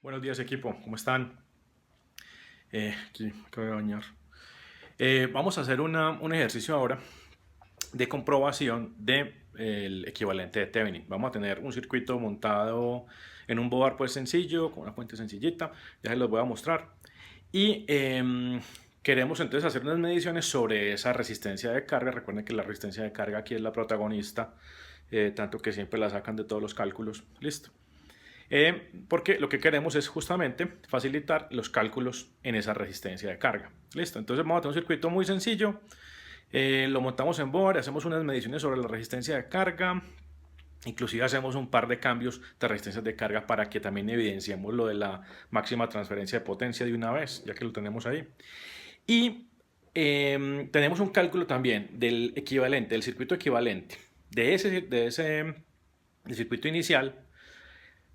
Buenos días equipo, ¿cómo están? Aquí me acabo de bañar. Vamos a hacer un ejercicio ahora de comprobación del equivalente de Thevenin. Vamos a tener un circuito montado en un board pues sencillo, con una fuente sencillita, ya se los voy a mostrar. Y queremos entonces hacer unas mediciones sobre esa resistencia de carga. Recuerden que la resistencia de carga aquí es la protagonista, tanto que siempre la sacan de todos los cálculos. Listo. Porque lo que queremos es justamente facilitar los cálculos en esa resistencia de carga. Listo, entonces vamos a tener un circuito muy sencillo, lo montamos en board, hacemos unas mediciones sobre la resistencia de carga, inclusive hacemos un par de cambios de resistencias de carga para que también evidenciemos lo de la máxima transferencia de potencia de una vez, ya que lo tenemos ahí. Y tenemos un cálculo también del equivalente, del circuito equivalente del circuito inicial,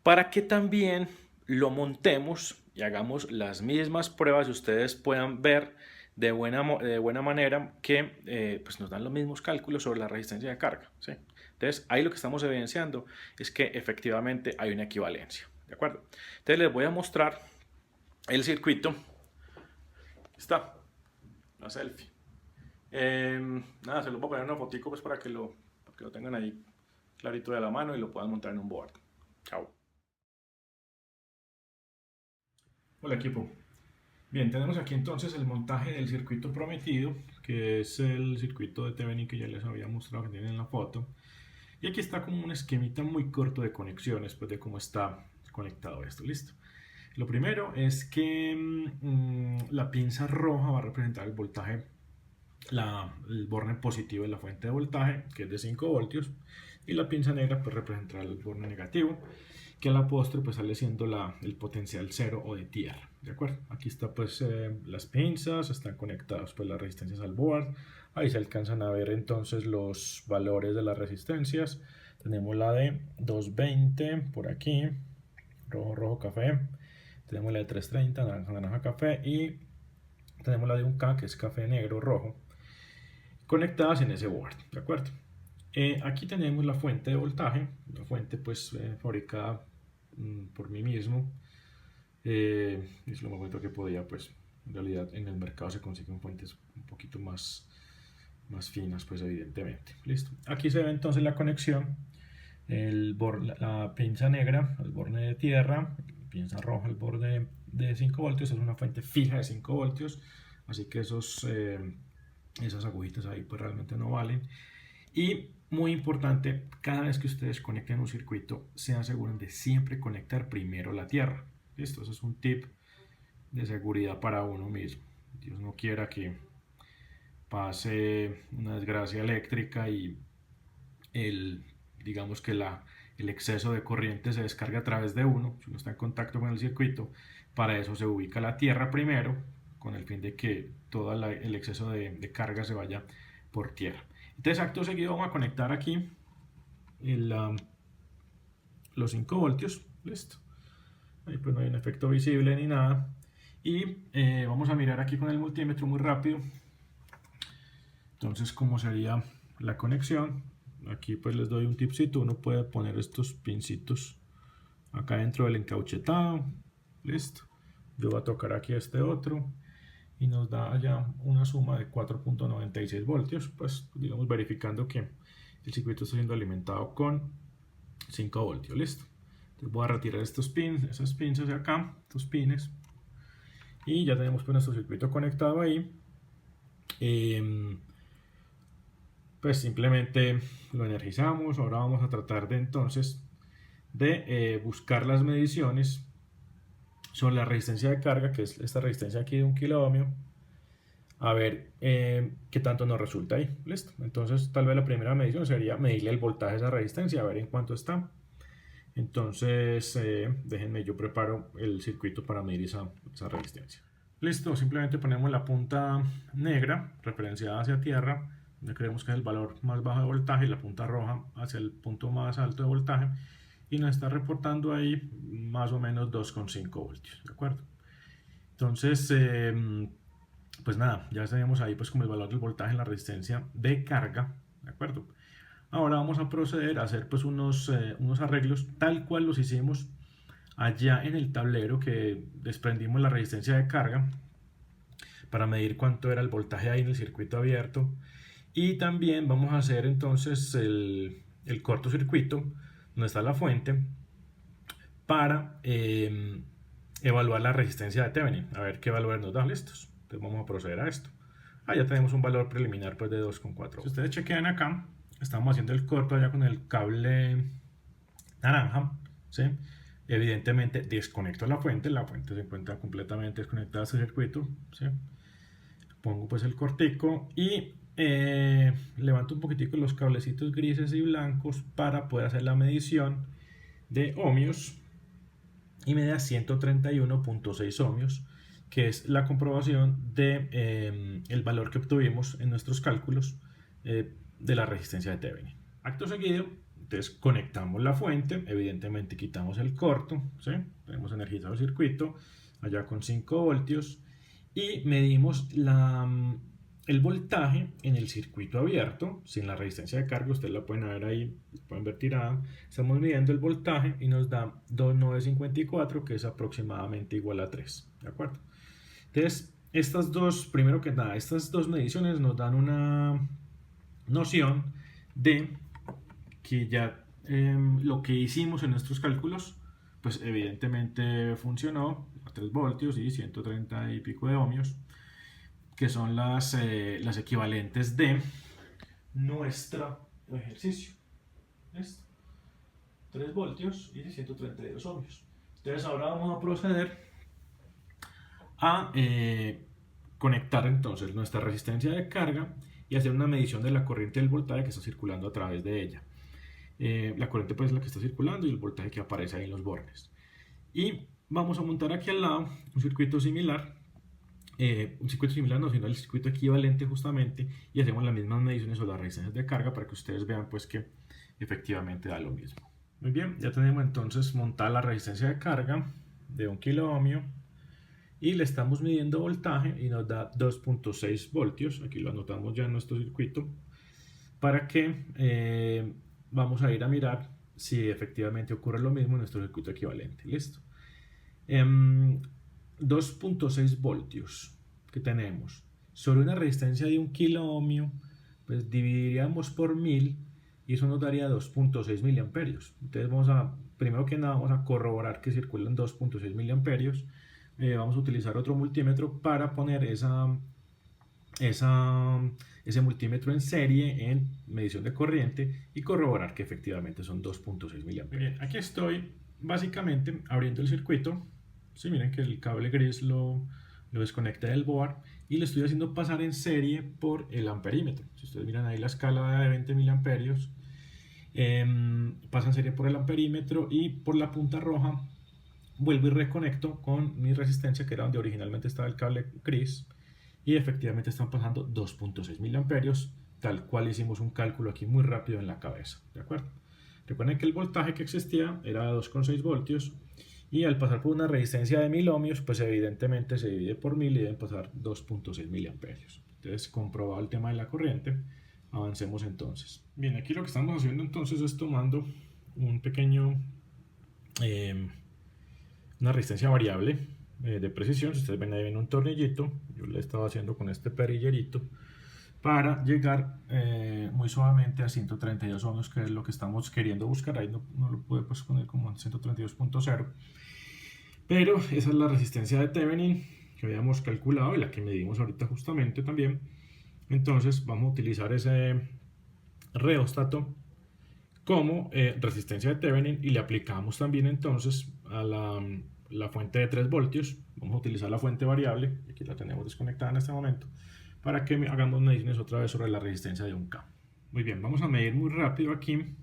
para que también lo montemos y hagamos las mismas pruebas y ustedes puedan ver de buena manera que pues nos dan los mismos cálculos sobre la resistencia de carga, ¿sí? Entonces ahí lo que estamos evidenciando es que efectivamente hay una equivalencia, ¿de acuerdo? Entonces les voy a mostrar el circuito. Está la selfie. Nada, se lo voy a poner una fotico pues para que lo tengan ahí clarito de la mano y lo puedan montar en un board. Chao. Hola equipo. Bien, tenemos aquí entonces el montaje del circuito prometido, que es el circuito de Thevenin que ya les había mostrado que tienen en la foto. Y aquí está como un esquemita muy corto de conexiones, pues de cómo está conectado esto, listo. Lo primero es que la pinza roja va a representar el voltaje, el borne positivo de la fuente de voltaje, que es de 5 voltios, y la pinza negra pues representará el borne negativo, que a la postre pues sale siendo el potencial cero o de tierra, ¿de acuerdo? Aquí está pues las pinzas, están conectadas pues las resistencias al board, ahí se alcanzan a ver entonces los valores de las resistencias. Tenemos la de 220 por aquí, rojo, rojo, café, tenemos la de 330, naranja, naranja, café, y tenemos la de 1K que es café, negro, rojo, conectadas en ese board, ¿de acuerdo? Aquí tenemos la fuente de voltaje, la fuente pues fabricada por mí mismo. Es lo más bonito que podía, pues en realidad en el mercado se consiguen fuentes un poquito más finas, pues evidentemente. Listo. Aquí se ve entonces la conexión, la pinza negra al borde de tierra, la pinza roja al borde de 5 voltios, es una fuente fija de 5 voltios, así que esas agujitas ahí pues realmente no valen. Y muy importante, cada vez que ustedes conecten un circuito, se aseguren de siempre conectar primero la tierra. Listo, eso es un tip de seguridad para uno mismo. Dios no quiera que pase una desgracia eléctrica y digamos que el exceso de corriente se descarga a través de uno, si uno está en contacto con el circuito. Para eso se ubica la tierra primero, con el fin de que todo el exceso de carga se vaya por tierra. Entonces acto seguido vamos a conectar aquí los 5 voltios, listo. Ahí pues no hay un efecto visible ni nada. Y vamos a mirar aquí con el multímetro muy rápido. Entonces, ¿cómo sería la conexión? Aquí pues les doy un tipcito. Uno puede poner estos pincitos acá dentro del encauchetado. Listo. Yo voy a tocar aquí este otro y nos da ya una suma de 4.96 voltios, pues digamos verificando que el circuito está siendo alimentado con 5 voltios, listo. Entonces voy a retirar estos pins, esas pinzas de acá, estos pines, y ya tenemos pues nuestro circuito conectado ahí. Pues simplemente lo energizamos. Ahora vamos a tratar de entonces de buscar las mediciones sobre la resistencia de carga, que es esta resistencia aquí de 1 kilo ohmio, a ver qué tanto nos resulta ahí. Listo. Entonces tal vez la primera medición sería medirle el voltaje a esa resistencia, a ver en cuánto está. Entonces déjenme, yo preparo el circuito para medir esa resistencia. Listo, simplemente ponemos la punta negra referenciada hacia tierra, donde creemos que es el valor más bajo de voltaje, y la punta roja hacia el punto más alto de voltaje, y nos está reportando ahí más o menos 2,5 voltios, ¿de acuerdo? Entonces pues nada, ya tenemos ahí pues como el valor del voltaje en la resistencia de carga, ¿de acuerdo? Ahora vamos a proceder a hacer pues unos arreglos tal cual los hicimos allá en el tablero que desprendimos la resistencia de carga para medir cuánto era el voltaje ahí en el circuito abierto. Y también vamos a hacer entonces el cortocircuito donde está la fuente para evaluar la resistencia de Thevenin, a ver qué valores nos dan. Listos, entonces vamos a proceder a esto. Ya tenemos un valor preliminar pues de 2,4. Si ustedes chequean acá, estamos haciendo el corto allá con el cable naranja, ¿sí? Evidentemente desconecto la fuente se encuentra completamente desconectada de este circuito, ¿sí? Pongo pues el cortico y levanto un poquitico los cablecitos grises y blancos para poder hacer la medición de ohmios y me da 131.6 ohmios, que es la comprobación de el valor que obtuvimos en nuestros cálculos de la resistencia de Thevenin. Acto seguido, entonces conectamos la fuente, evidentemente quitamos el corto, ¿sí? Tenemos energizado el circuito allá con 5 voltios y medimos el voltaje en el circuito abierto sin la resistencia de carga. Ustedes la pueden ver ahí, pueden ver tirada. Estamos midiendo el voltaje y nos da 2,954, que es aproximadamente igual a 3, ¿de acuerdo? Entonces primero que nada, estas dos mediciones nos dan una noción de que ya lo que hicimos en nuestros cálculos pues evidentemente funcionó a 3 voltios y 130 y pico de ohmios, que son las equivalentes de nuestro ejercicio. ¿Listo? 3 voltios y 132 ohmios. Entonces ahora vamos a proceder a conectar entonces nuestra resistencia de carga y hacer una medición de la corriente del voltaje que está circulando a través de ella. La corriente pues es la que está circulando y el voltaje que aparece ahí en los bornes. Y vamos a montar aquí al lado un circuito similar, no, sino el circuito equivalente justamente, y hacemos las mismas mediciones sobre las resistencias de carga para que ustedes vean pues que efectivamente da lo mismo. Muy bien, ya tenemos entonces montada la resistencia de carga de 1 kilo ohmio y le estamos midiendo voltaje y nos da 2.6 voltios. Aquí lo anotamos ya en nuestro circuito para que vamos a ir a mirar si efectivamente ocurre lo mismo en nuestro circuito equivalente. Listo. 2.6 voltios que tenemos sobre una resistencia de 1 kilo ohmio, pues dividiríamos por 1000 y eso nos daría 2.6 miliamperios. Entonces primero que nada vamos a corroborar que circulan 2.6 miliamperios. Vamos a utilizar otro multímetro para poner ese multímetro en serie en medición de corriente y corroborar que efectivamente son 2.6 miliamperios. Bien, aquí estoy básicamente abriendo el circuito. Sí, miren que el cable gris lo desconecté del board y le estoy haciendo pasar en serie por el amperímetro. Si ustedes miran ahí la escala de 20 miliamperios, pasa en serie por el amperímetro y por la punta roja vuelvo y reconecto con mi resistencia, que era donde originalmente estaba el cable gris, y efectivamente están pasando 2.6 miliamperios, tal cual hicimos un cálculo aquí muy rápido en la cabeza, ¿de acuerdo? Recuerden que el voltaje que existía era 2,6 voltios y al pasar por una resistencia de 1000 ohmios, pues evidentemente se divide por 1000 y deben pasar 2.6 miliamperios. Entonces, comprobado el tema de la corriente, avancemos entonces. Bien, aquí lo que estamos haciendo entonces es tomando un pequeño una resistencia variable de precisión. Si ustedes ven ahí viene un tornillito, yo le estaba haciendo con este perillerito para llegar muy suavemente a 132 ohmios, que es lo que estamos queriendo buscar. Ahí no lo pude pues poner como en 132.0, pero esa es la resistencia de Thevenin que habíamos calculado y la que medimos ahorita justamente también. Entonces vamos a utilizar ese reóstato como resistencia de Thevenin y le aplicamos también entonces a la fuente de 3 voltios. Vamos a utilizar la fuente variable, aquí la tenemos desconectada en este momento, para que hagamos mediciones otra vez sobre la resistencia de 1K. Muy bien, vamos a medir muy rápido aquí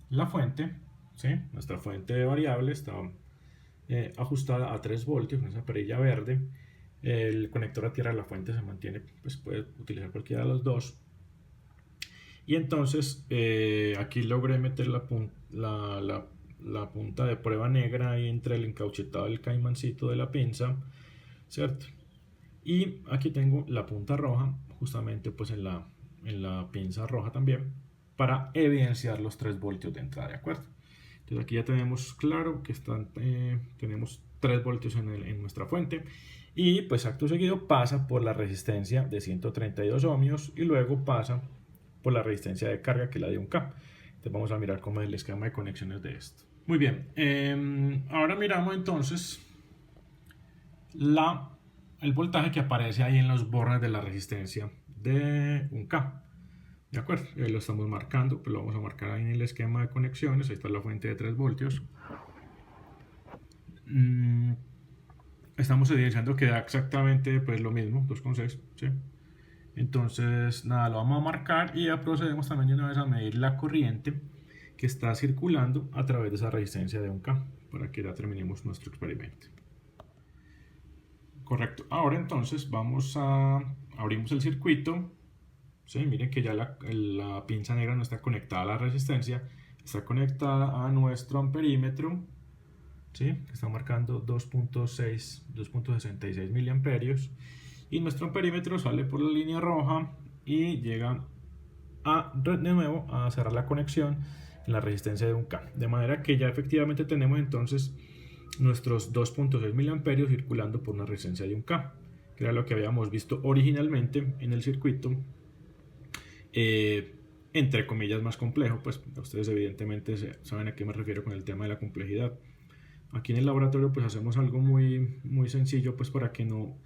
la fuente, ¿sí? Nuestra fuente de variable está ajustada a 3 voltios con esa perilla verde. El conector a tierra de la fuente se mantiene, pues puede utilizar cualquiera de los dos. Y entonces aquí logré meter la punta de prueba negra ahí entre el encauchetado del caimancito de la pinza, ¿cierto? Y aquí tengo la punta roja, justamente pues en la pinza roja también, para evidenciar los 3 voltios de entrada, ¿de acuerdo? Entonces aquí ya tenemos claro que tenemos 3 voltios en nuestra fuente, y pues acto seguido pasa por la resistencia de 132 ohmios y luego pasa por la resistencia de carga, que es la de 1K. Entonces vamos a mirar cómo es el esquema de conexiones de esto. Muy bien, ahora miramos entonces el voltaje que aparece ahí en los bornes de la resistencia de 1K. De acuerdo, ahí lo estamos marcando, pues lo vamos a marcar ahí en el esquema de conexiones. Ahí está la fuente de 3 voltios. Estamos evidenciando que da exactamente pues lo mismo, 2,6, ¿sí? Entonces, nada, lo vamos a marcar y ya procedemos también de una vez a medir la corriente que está circulando a través de esa resistencia de 1K, para que ya terminemos nuestro experimento. Correcto. Ahora entonces abrimos el circuito. ¿Sí? Miren que ya la pinza negra no está conectada a la resistencia, está conectada a nuestro amperímetro, ¿sí? Que está marcando 2.66 miliamperios, y nuestro amperímetro sale por la línea roja y llega de nuevo a cerrar la conexión en la resistencia de 1K, de manera que ya efectivamente tenemos entonces nuestros 2.6 miliamperios circulando por una resistencia de 1K, que era lo que habíamos visto originalmente en el circuito, entre comillas más complejo. Pues ustedes evidentemente saben a qué me refiero con el tema de la complejidad. Aquí en el laboratorio pues hacemos algo muy, muy sencillo, pues para no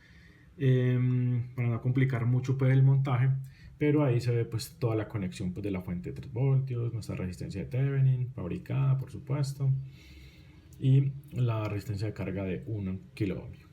complicar mucho pues, el montaje, pero ahí se ve pues toda la conexión pues, de la fuente de 3 voltios, nuestra resistencia de Thevenin fabricada por supuesto, y la resistencia de carga de 1 kilo ohmio.